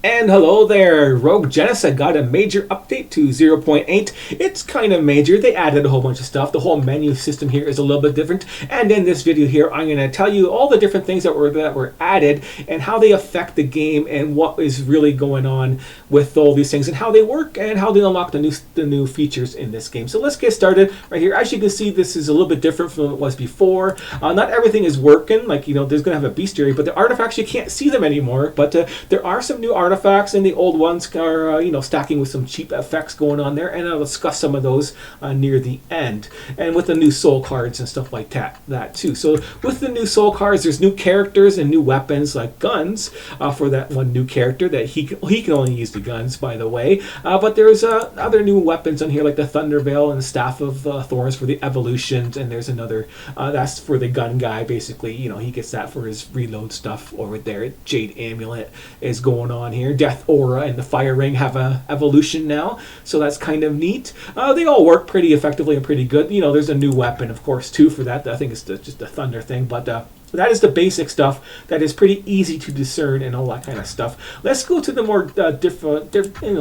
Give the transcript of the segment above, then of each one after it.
And hello there, Rogue Genesia got a major update to 0.8. It's kind of major. They added a whole bunch of stuff. The whole menu system here is a little bit different. And in this video here, I'm going to tell you all the different things that were added and how they affect the game and what is really going on with all these things and how they work and how they unlock the new features in this game. So let's get started right here. As you can see, this is a little bit different from what it was before. Not everything is working. Like, there's going to have a bestiary, but the artifacts, you can't see them anymore. But there are some new artifacts, and the old ones are stacking with some cheap effects going on there, and I'll discuss some of those near the end, and with the new soul cards and stuff like that too. So with the new soul cards, there's new characters and new weapons like guns for that one new character that he can only use the guns, by the way, but there's other new weapons on here like the Thunder Veil and the Staff of Thorns for the evolutions, and there's another that's for the gun guy. Basically, he gets that for his reload stuff over there. Jade Amulet is going on here. Death Aura and the Fire Ring have a evolution now, so that's kind of neat. They all work pretty effectively and pretty good. There's a new weapon, of course, too, for that. I think it's just the Thunder thing, but that is the basic stuff that is pretty easy to discern and all that kind of stuff. Let's go to the more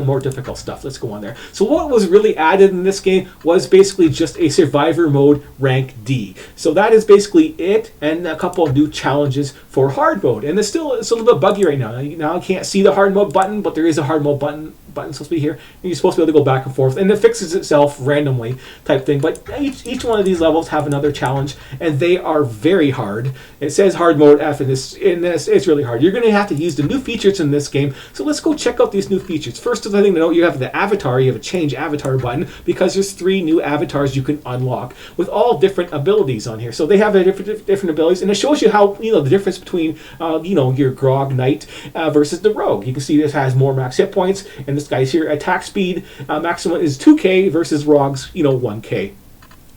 more difficult stuff. Let's go on there. So what was really added in this game was basically just a survivor mode rank D. So that is basically it, and a couple of new challenges for hard mode. And it's a little bit buggy right now. Now I can't see the hard mode button, but there is a hard mode button supposed to be here, and you're supposed to be able to go back and forth, and it fixes itself randomly type thing. But each one of these levels have another challenge, and they are very hard. It says hard mode F in this it's really hard. You're going to have to use the new features in this game. So let's go check out these new features. First of the thing to note, you have the avatar. You have a change avatar button because there's 3 new avatars you can unlock with all different abilities on here. So they have different abilities, and it shows you how the difference between your Grog Knight versus the Rogue. You can see this has more max hit points, and this guy's here attack speed maximum is 2k versus Rogue's 1k.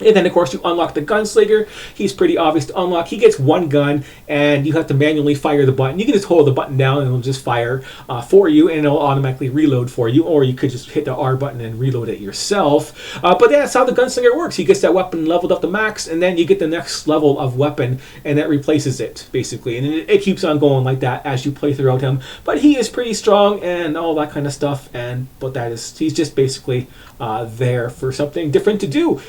And then, of course, you unlock the Gunslinger. He's pretty obvious to unlock. He gets one gun, and you have to manually fire the button. You can just hold the button down, and it'll just fire for you, and it'll automatically reload for you. Or you could just hit the R button and reload it yourself. But that's how the Gunslinger works. He gets that weapon leveled up to max, and then you get the next level of weapon, and that replaces it, basically. And it keeps on going like that as you play throughout him. But he is pretty strong and all that kind of stuff. But he's just basically there for something different to do.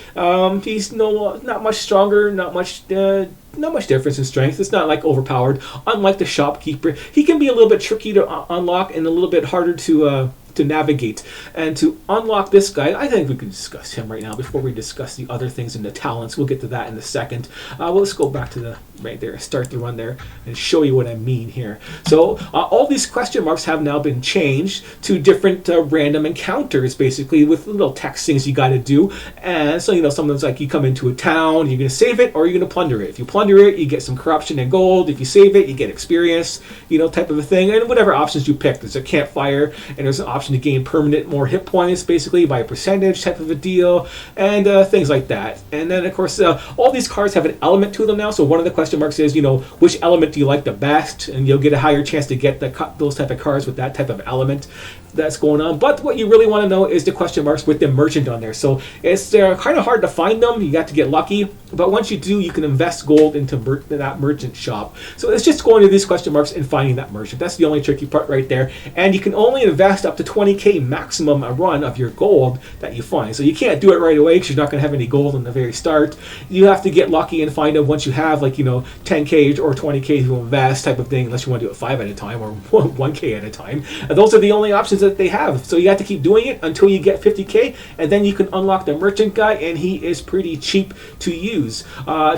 He's not much stronger, not much difference in strength. It's not like overpowered. Unlike the shopkeeper, he can be a little bit tricky to unlock and a little bit harder to navigate. And to unlock this guy, I think we can discuss him right now before we discuss the other things and the talents. We'll get to that in a second. Well, let's go back to the right there, start the run there, and show you what I mean here. So all these question marks have now been changed to different random encounters, basically, with little text things you got to do. And so someone's like, you come into a town, you're going to save it or you're going to plunder it. If you plunder it, you get some corruption and gold. If you save it, you get experience, type of a thing. And whatever options you pick, there's a campfire, and there's an option to gain permanent more hit points, basically by a percentage type of a deal, and things like that. And then, of course, all these cards have an element to them now. So one of the question marks is, which element do you like the best, and you'll get a higher chance to get those type of cards with that type of element that's going on. But what you really want to know is the question marks with the merchant on there. So it's kind of hard to find them. You got to get lucky, but once you do, you can invest gold into that merchant shop. So it's just going to these question marks and finding that merchant. That's the only tricky part right there. And you can only invest up to 20k maximum a run of your gold that you find. So you can't do it right away because you're not going to have any gold in the very start. You have to get lucky and find them once you have 10k or 20k to invest type of thing, unless you want to do it 5 at a time or 1k at a time. And those are the only options that they have. So you have to keep doing it until you get 50k, and then you can unlock the merchant guy, and he is pretty cheap to use.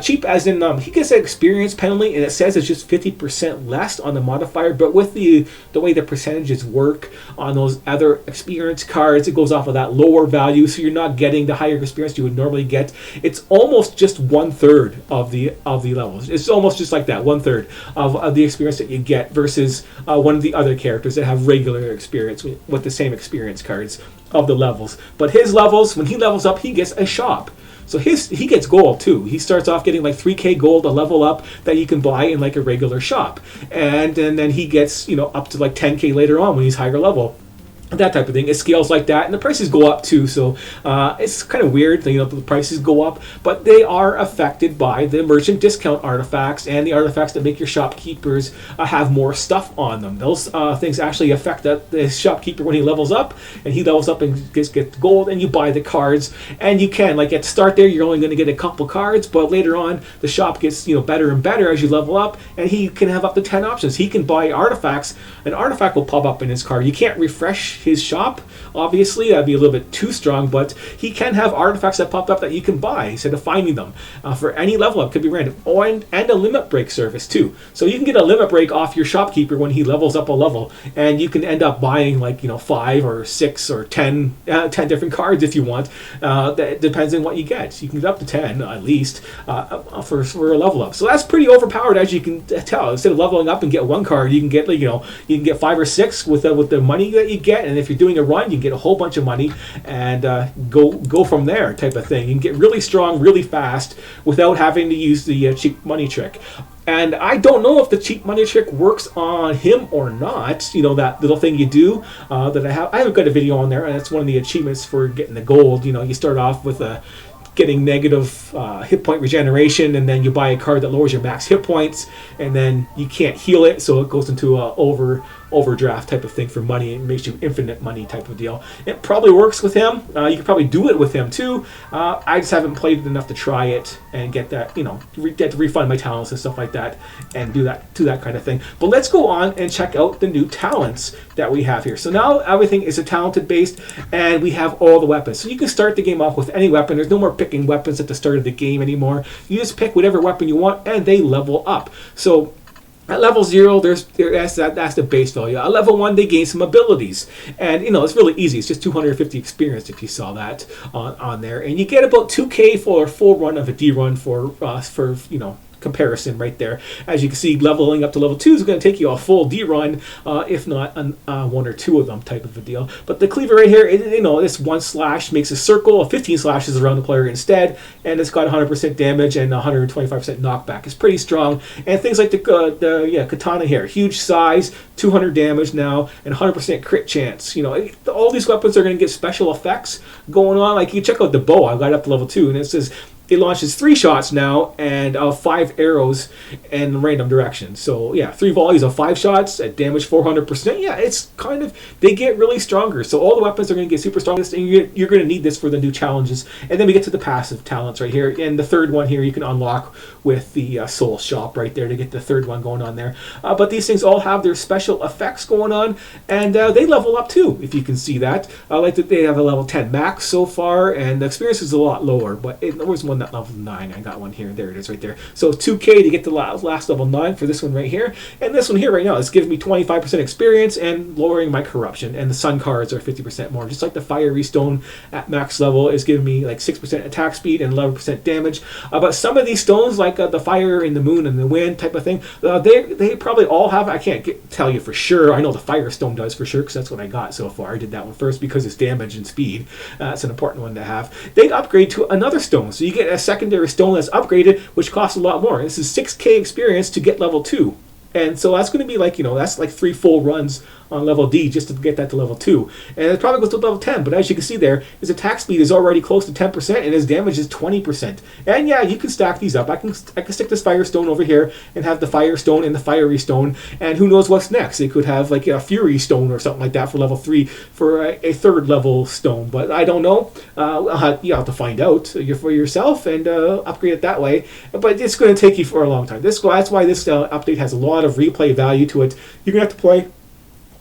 Cheap as in he gets an experience penalty, and it says it's just 50% less on the modifier, but with the way the percentages work on those other experience cards, it goes off of that lower value, so you're not getting the higher experience you would normally get. It's almost just 1/3 of the levels. It's almost just like that, 1/3 of the experience that you get versus one of the other characters that have regular experience with the same experience cards of the levels. But his levels, when he levels up, he gets a shop. So he gets gold too. He starts off getting 3k gold a level up that you can buy in a regular shop. And then he gets, up to 10k later on when he's higher level. that type of thing. It scales like that, and the prices go up too. So it's kind of weird, you know, the prices go up, but they are affected by the merchant discount artifacts and the artifacts that make your shopkeepers have more stuff on them. Those things actually affect the shopkeeper when he levels up, and he levels up and gets gold, and you buy the cards. And you can, like, at the start there, you're only going to get a couple cards, but later on the shop gets, you know, better and better as you level up, and he can have up to 10 options. He can buy artifacts. An artifact will pop up in his card. You can't refresh his shop, obviously, that'd be a little bit too strong, but he can have artifacts that pop up that you can buy instead of finding them for any level up. Could be random. And a limit break service too, so you can get a limit break off your shopkeeper when he levels up a level, and you can end up buying, like, you know, 5 or 6 or 10 different cards if you want. That depends on what you get. You can get up to 10 at least for a level up, so that's pretty overpowered, as you can tell. Instead of leveling up and get one card, you can get, like, you know, you can get 5 or 6 with the money that you get. And if you're doing a run, you can get a whole bunch of money and go from there, type of thing. You can get really strong really fast without having to use the cheap money trick. And I don't know if the cheap money trick works on him or not. You know, that little thing you do that I haven't got a video on there, and that's one of the achievements for getting the gold. You know, you start off with getting negative hit point regeneration, and then you buy a card that lowers your max hit points, and then you can't heal it, so it goes into a overdraft type of thing for money. It makes you infinite money type of deal. It probably works with him. You could probably do it with him too. I just haven't played it enough to try it and get that, you know, get to refund my talents and stuff like that, and do that kind of thing. But let's go on and check out the new talents that we have here. So now everything is a talented based, and we have all the weapons. So you can start the game off with any weapon. There's no more picking weapons at the start of the game anymore. You just pick whatever weapon you want, and they level up. So at level 0, that's the base value. At level 1, they gain some abilities, and you know, it's really easy. It's just 250 experience if you saw that on there, and you get about 2K for a full run of a D run for you know, comparison right there. As you can see, leveling up to level 2 is going to take you a full D run, if not one or two of them, type of a deal. But the cleaver right here, you know, this 1 slash makes a circle of 15 slashes around the player instead, and it's got 100% damage and 125% knockback. It's pretty strong. And things like the katana here, huge size, 200 damage now, and 100% crit chance. You know, all these weapons are going to get special effects going on. Like, you check out the bow. I got up to level 2, and it says it launches 3 shots now, and 5 arrows in random directions. So yeah, 3 volleys of 5 shots at damage 400%. Yeah, it's kind of, they get really stronger. So all the weapons are going to get super strong, and you're going to need this for the new challenges. And then we get to the passive talents right here. And the third one here you can unlock with the soul shop right there to get the third one going on there. But these things all have their special effects going on, and they level up too, if you can see that. Like that, they have a level 10 max so far, and the experience is a lot lower, but there was one that level 9. I got one here. There it is right there. So 2K to get the last level 9 for this one right here. And this one here right now is giving me 25% experience and lowering my corruption. And the sun cards are 50% more. Just like the fiery stone at max level is giving me like 6% attack speed and 11% damage. But some of these stones, like the fire and the moon and the wind type of thing, they probably all have, I can't tell you for sure. I know the fire stone does for sure, because that's what I got so far. I did that one first because it's damage and speed. It's an important one to have. They upgrade to another stone. So you get a secondary stone that's upgraded, which costs a lot more. This is 6K experience to get level 2. And so that's going to be like, you know, that's like 3 full runs on level D just to get that to level 2. And it probably goes to level 10, but as you can see there, his attack speed is already close to 10%, and his damage is 20%. And yeah, you can stack these up. I can stick this fire stone over here and have the fire stone and the fiery stone, and who knows what's next. They could have like a fury stone or something like that for level 3 for a third level stone, but I don't know. You have to find out for yourself and upgrade it that way. But it's going to take you for a long time. That's why this update has a lot of replay value to it. You're going to have to play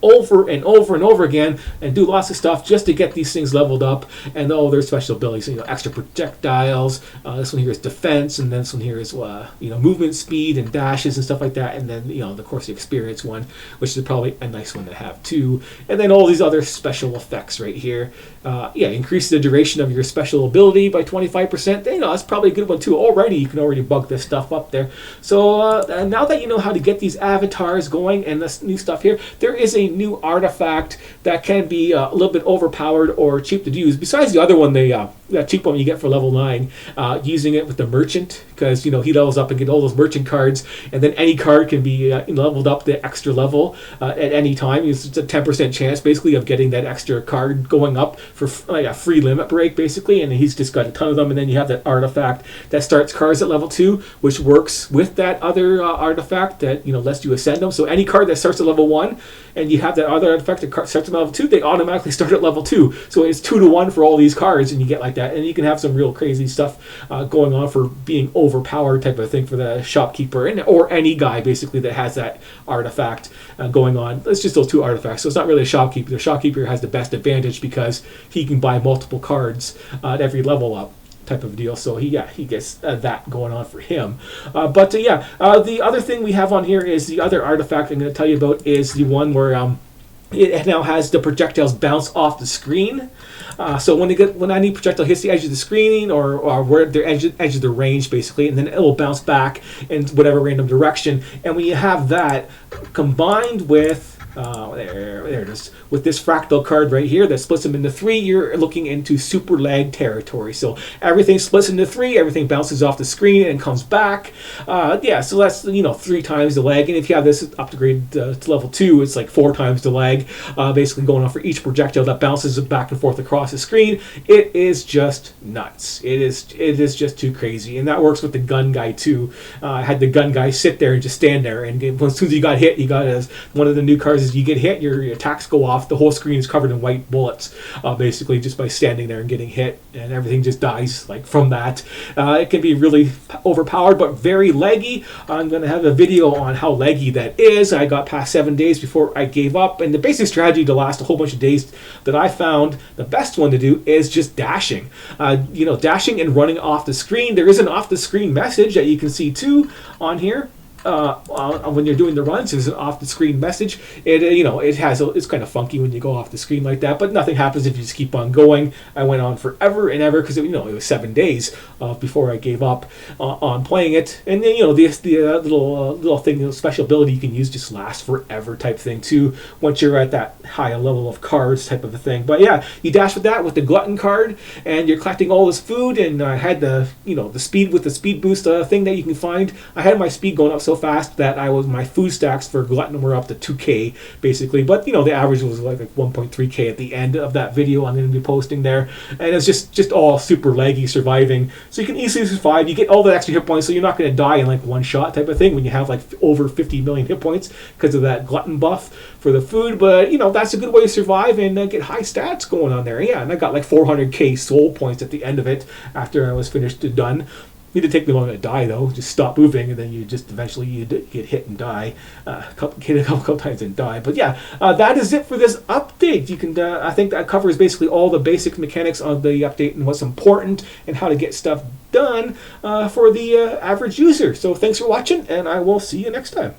over and over and over again and do lots of stuff just to get these things leveled up, and all their special abilities. You know, extra projectiles. This one here is defense, and then this one here is you know, movement speed and dashes and stuff like that. And then, you know, of course, the experience one, which is probably a nice one to have too. And then all these other special effects right here. Yeah, increase the duration of your special ability by 25%. You know, that's probably a good one too. Already, you can already bug this stuff up there. So now that you know how to get these avatars going and this new stuff here, there is a a new artifact that can be a little bit overpowered or cheap to use. Besides the other one, that cheap one you get for level 9, using it with the merchant, because he levels up and get all those merchant cards, and then any card can be leveled up the extra level at any time. It's a 10% chance basically of getting that extra card going up for like a free limit break basically, and he's just got a ton of them. And then you have that artifact that starts cards at level 2, which works with that other artifact that lets you ascend them. So any card that starts at level 1 and you have that other artifact that starts at level 2, they automatically start at level 2. So it's 2 to 1 for all these cards, and you get like that. And you can have some real crazy stuff going on for being overpowered type of thing for the shopkeeper or any guy basically that has that artifact going on. It's just those 2 artifacts, so it's not really a shopkeeper. The shopkeeper has the best advantage because he can buy multiple cards at every level up type of deal. So he gets that going on for him. The other thing we have on here is the other artifact I'm going to tell you about is the one where it now has the projectiles bounce off the screen. So when any projectile hits the edge of the screen or where the edge of the range basically, and then it will bounce back in whatever random direction. And when you have that combined with there it is, with this fractal card right here that splits them into 3, you're looking into super lag territory. So everything splits into 3, everything bounces off the screen and comes back. So that's 3 times the lag. And if you have this upgrade to level 2, it's like 4 times the lag, basically going on for each projectile that bounces back and forth across the screen. It is just nuts. It is just too crazy. And that works with the gun guy too. I had the gun guy sit there and just stand there, and as soon as you got hit, you got as one of the new cards is you get hit, your attacks go off, the whole screen is covered in white bullets, basically just by standing there and getting hit, and everything just dies like from that. It can be really overpowered but very laggy. I'm going to have a video on how laggy that is. I got past 7 days before I gave up, and the basic strategy to last a whole bunch of days that I found the best one to do is just dashing. Dashing and running off the screen. There is an off the screen message that you can see too on here. When you're doing the runs, there's an off-the-screen message. It's kind of funky when you go off the screen like that, but nothing happens if you just keep on going. I went on forever and ever because it was 7 days before I gave up on playing it. And then the little thing, special ability you can use just lasts forever type thing too. Once you're at that high level of cards type of a thing. But yeah, you dash with that with the glutton card, and you're collecting all this food. And I had the speed with the speed boost thing that you can find. I had my speed going up so fast that my food stacks for glutton were up to 2k basically, but the average was like 1.3k at the end of that video I'm going to be posting there. And it's just all super laggy surviving, so you can easily survive. You get all the extra hit points, so you're not going to die in like one shot type of thing when you have like over 50 million hit points because of that glutton buff for the food. But that's a good way to survive and get high stats going on there. And I got like 400k soul points at the end of it after I was finished and done. It didn't take me long to die though. Just stop moving, and then you just eventually you get hit and die, hit a couple times and die. But yeah, that is it for this update. You can I think that covers basically all the basic mechanics of the update and what's important and how to get stuff done for the average user. So thanks for watching, and I will see you next time.